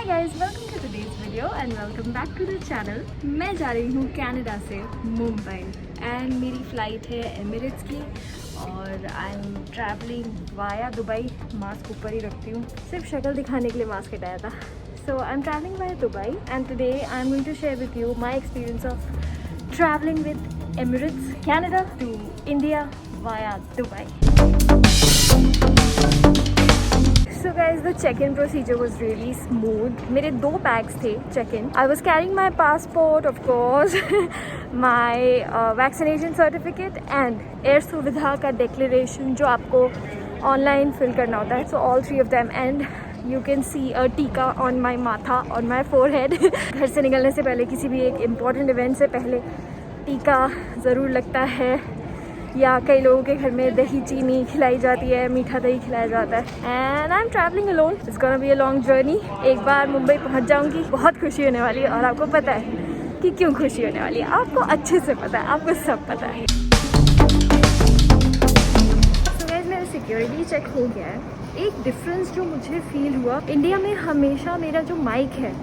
guys, welcome to today's video and welcome back to the channel. मैं जा रही हूँ कनाडा से मुंबई एंड मेरी फ़्लाइट है एमिरेट्स की और आई am travelling via Dubai. Mask ऊपर ही रखती हूँ, सिर्फ शक्ल दिखाने के लिए मास्क हटाया था। So I am travelling via Dubai and today I am going to share with you my experience of travelling with Emirates Canada to India via Dubai. So guys, the check-in procedure was really smooth. मेरे 2 bags थे check-in. I was carrying my passport, of course, my vaccination certificate and air सुविधा का declaration जो आपको online fill करना होता है. So all 3 of them and you can see a टीका on my माथा, on my forehead. घर से निकलने से पहले किसी भी एक important event से पहले टीका ज़रूर लगता है, या कई लोगों के घर में दही चीनी खिलाई जाती है, मीठा दही खिलाया जाता है। And I am travelling alone, it's gonna be a long journey. एक बार मुंबई पहुंच जाऊंगी, बहुत खुशी होने वाली है और आपको पता है कि क्यों खुशी होने वाली है, आपको अच्छे से पता है, आपको सब पता है। सो गाइस, मेरा सिक्योरिटी चेक हो गया है। एक डिफरेंस जो मुझे फील हुआ, इंडिया में हमेशा मेरा जो माइक है,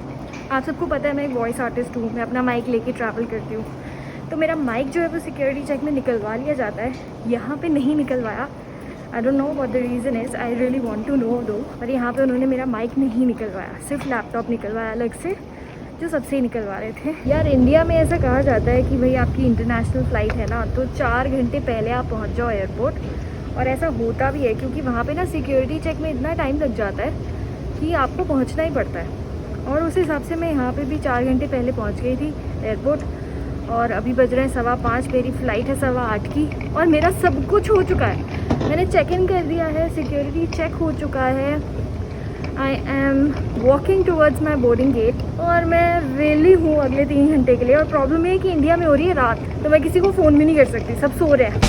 आप सबको पता है मैं एक वॉइस आर्टिस्ट हूँ, मैं अपना माइक लेके ट्रैवल करती हूँ, तो मेरा माइक जो है वो सिक्योरिटी चेक में निकलवा लिया जाता है। यहाँ पे नहीं निकलवाया। I don't know what the reason is, I really want to know though, पर यहाँ पे उन्होंने मेरा माइक नहीं निकलवाया, सिर्फ लैपटॉप निकलवाया अलग से, जो सबसे निकलवा रहे थे। यार इंडिया में ऐसा कहा जाता है कि भाई आपकी इंटरनेशनल फ़्लाइट है ना, तो 4 घंटे पहले आप पहुँच जाओ एयरपोर्ट, और ऐसा होता भी है क्योंकि वहाँ पर ना सिक्योरिटी चेक में इतना टाइम लग जाता है कि आपको पहुँचना ही पड़ता है। और उस हिसाब से मैं यहाँ पर भी 4 घंटे पहले पहुँच गई थी एयरपोर्ट, और अभी बज रहे हैं 7:15, मेरी फ़्लाइट है 8:15 की, और मेरा सब कुछ हो चुका है। मैंने चेक इन कर दिया है, सिक्योरिटी चेक हो चुका है। I am walking towards my boarding gate और मैं रेली हूँ अगले 3 घंटे के लिए। और प्रॉब्लम ये है कि इंडिया में हो रही है रात, तो मैं किसी को फ़ोन भी नहीं कर सकती, सब सो रहे हैं।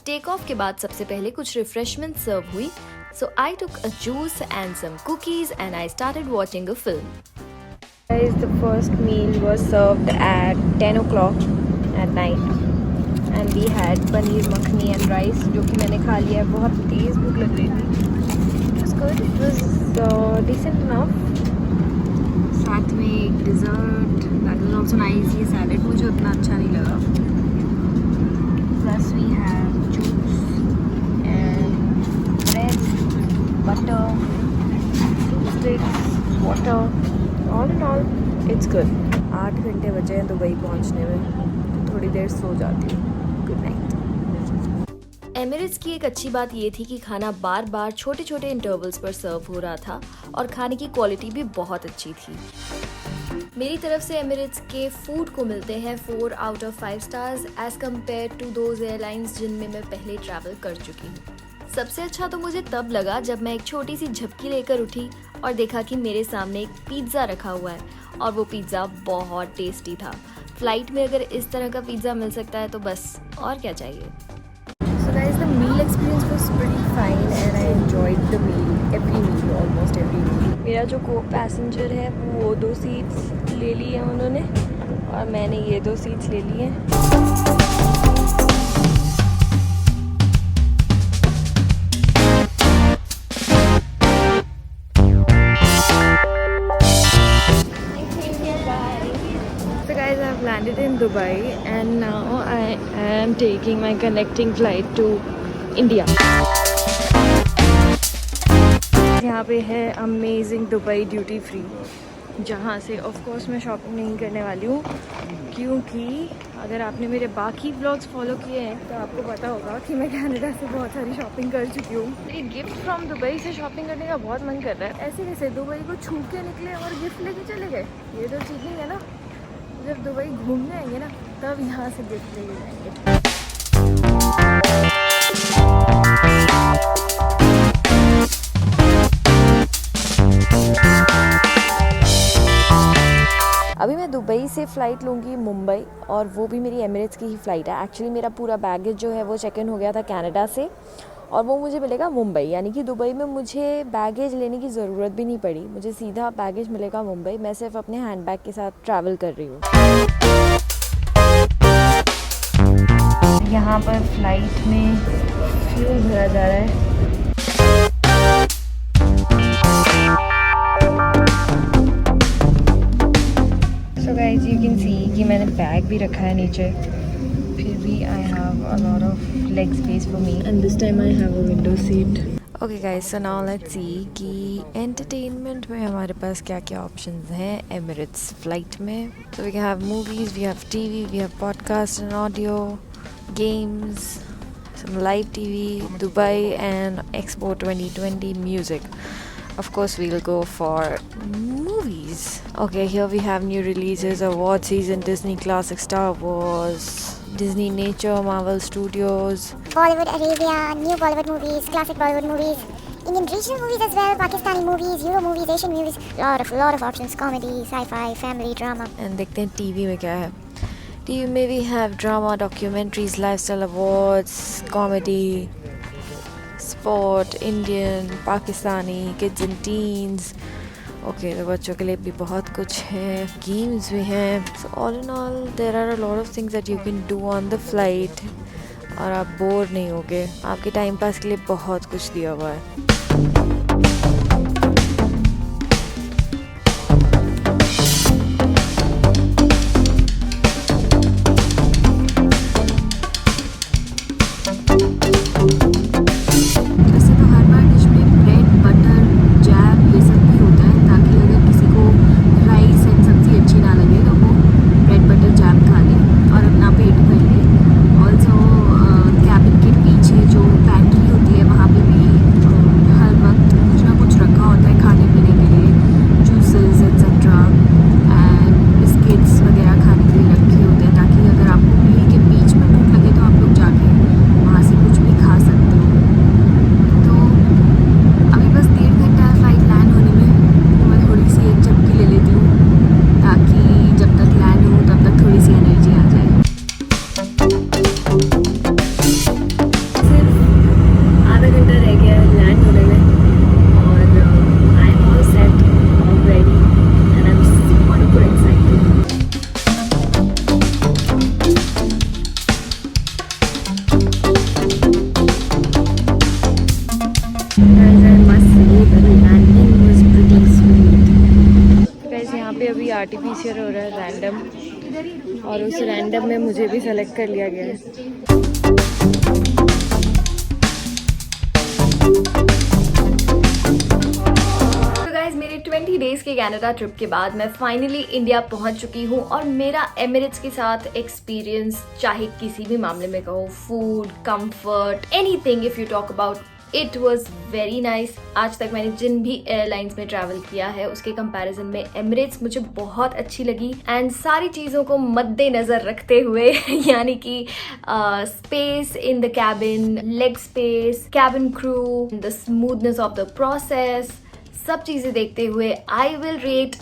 टेक ऑफ के बाद सबसे पहले कुछ रिफ्रेशमेंट सर्व हुई, so I took a juice and some cookies and I started watching a film. Guys, the first meal was served at 10 o'clock at night and we had paneer makhani and rice, जो कि मैंने खा लिया है। बहुत तेज़ भूख लग रही थी। It was good, it was decent enough। साथ में एक dessert that was also nice। ये सैलेड मुझे उतना अच्छा नहीं लगा। Plus we have juice and bread, butter, sticks, water। All in all it's good. 8 घंटे बचे हैं दुबई पहुंचने में, तो थोड़ी देर सो जाती हूँ। Good night. एमिरेट्स की एक अच्छी बात ये थी कि खाना बार बार छोटे छोटे इंटरवल्स पर सर्व हो रहा था और खाने की क्वालिटी भी बहुत अच्छी थी। मेरी तरफ से एमिरेट्स के फूड को मिलते हैं 4 out of 5 stars as compare to those airlines जिनमें मैं पहले ट्रैवल कर चुकी हूँ। सबसे अच्छा तो मुझे तब लगा जब मैं एक छोटी सी झपकी लेकर उठी और देखा कि मेरे सामने एक पिज़्ज़ा रखा हुआ है, और वो पिज़्ज़ा बहुत टेस्टी था। फ्लाइट में अगर इस तरह का पिज़्ज़ा मिल सकता है तो बस और क्या चाहिए। So guys, the meal experience was pretty fine and I enjoyed the meal, every meal, almost every meal। मेरा जो को पैसेंजर है वो 2 सीट्स ले ली हैं उन्होंने, और मैंने ये 2 सीट्स ले ली हैं। I've landed in Dubai and now I am taking my connecting flight to India। यहाँ पे है अमेजिंग दुबई ड्यूटी फ्री, जहाँ से ऑफ कोर्स मैं शॉपिंग नहीं करने वाली हूँ, क्योंकि अगर आपने मेरे बाकी व्लॉग्स फॉलो किए हैं तो आपको पता होगा कि मैं कनाडा से बहुत सारी शॉपिंग कर चुकी हूँ। एक गिफ्ट फ्रॉम दुबई से शॉपिंग करने का बहुत मन कर रहा है। ऐसे कैसे दुबई को छू के निकले और गिफ्ट लेके चले गए, ये तो चीज़ें है ना। जब दुबई घूमने आएंगे ना, तब यहाँ से गिफ्ट लेके जाएंगे। अभी मैं दुबई से फ़्लाइट लूँगी मुंबई, और वो भी मेरी एमिरेट्स की ही फ़्लाइट है। एक्चुअली मेरा पूरा बैगेज जो है वो चेक इन हो गया था कनाडा से, और वो मुझे मिलेगा मुंबई, यानी कि दुबई में मुझे बैगेज लेने की ज़रूरत भी नहीं पड़ी, मुझे सीधा बैगेज मिलेगा मुंबई। मैं सिर्फ अपने हैंड बैग के साथ ट्रैवल कर रही हूँ। यहाँ पर फ्लाइट में फ्यूल भरा जा रहा है। So guys, you can see कि मैंने बैग भी रखा है नीचे, फिर भी I have a lot of leg space for me and this time I have a window seat. Okay guys, so now let's see कि entertainment में हमारे पास क्या क्या options हैं Emirates flight में. So we have movies, we have TV, we have podcast and audio, games, some live TV, Dubai and Expo 2020 music. Of course, we'll go for movies. Okay, here we have new releases, award season, Disney Classic, Star Wars, Disney Nature, Marvel Studios, Bollywood Arabia, new Bollywood movies, classic Bollywood movies, Indian regional movies as well, Pakistani movies, Euro movies, Asian movies, lot of options, comedy, sci-fi, family, drama. and देखते हैं TV में क्या है. TV में we have drama, documentaries, lifestyle awards, comedy, sport, Indian, Pakistani, kids and teens. Okay, तो बच्चों के लिए भी बहुत कुछ है, games भी हैं. So all in all, there are a lot of things that you can do on the flight और आप बोर नहीं होगे. आपके टाइम पास के लिए बहुत कुछ दिया हुआ है. अभी आर्टिफिशियल हो रहा है रैंडम, और उस रैंडम में मुझे भी सेलेक्ट कर लिया गया है. तो गाइस, मेरे 20 डेज के कनाडा ट्रिप के बाद मैं फाइनली इंडिया पहुंच चुकी हूं और मेरा एमिरेट्स के साथ एक्सपीरियंस, चाहे किसी भी मामले में कहो, food, comfort, anything if you talk about, it was very nice. आज तक मैंने जिन भी एयरलाइंस में ट्रैवल किया है उसके कंपैरिजन में एमिरेट्स मुझे बहुत अच्छी लगी. एंड सारी चीज़ों को मद्देनजर रखते हुए यानी कि space in the cabin, leg space, cabin crew, the smoothness of the process, सब चीज़ें देखते हुए I will rate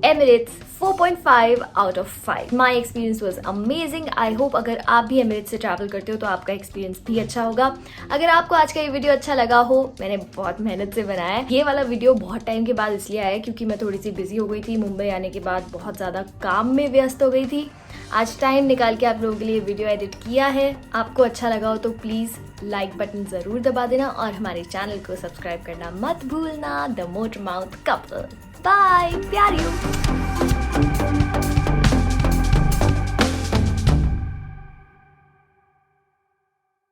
Emirates 4.5 out of 5. My experience was amazing. I hope अगर आप भी Emirates से ट्रैवल करते हो तो आपका एक्सपीरियंस भी अच्छा होगा. अगर आपको आज का ये वीडियो अच्छा लगा हो, मैंने बहुत मेहनत से बनाया है. ये वाला वीडियो बहुत टाइम के बाद इसलिए आया क्योंकि मैं थोड़ी सी बिजी हो गई थी. मुंबई आने के बाद बहुत ज़्यादा काम में व्यस्त हो गई थी. आज टाइम निकाल के आप लोगों के लिए वीडियो एडिट किया है. आपको अच्छा लगा हो तो प्लीज़ लाइक बटन ज़रूर दबा देना और हमारे चैनल को सब्सक्राइब करना मत भूलना. The motor mouth couple. Bye, प्यार यू.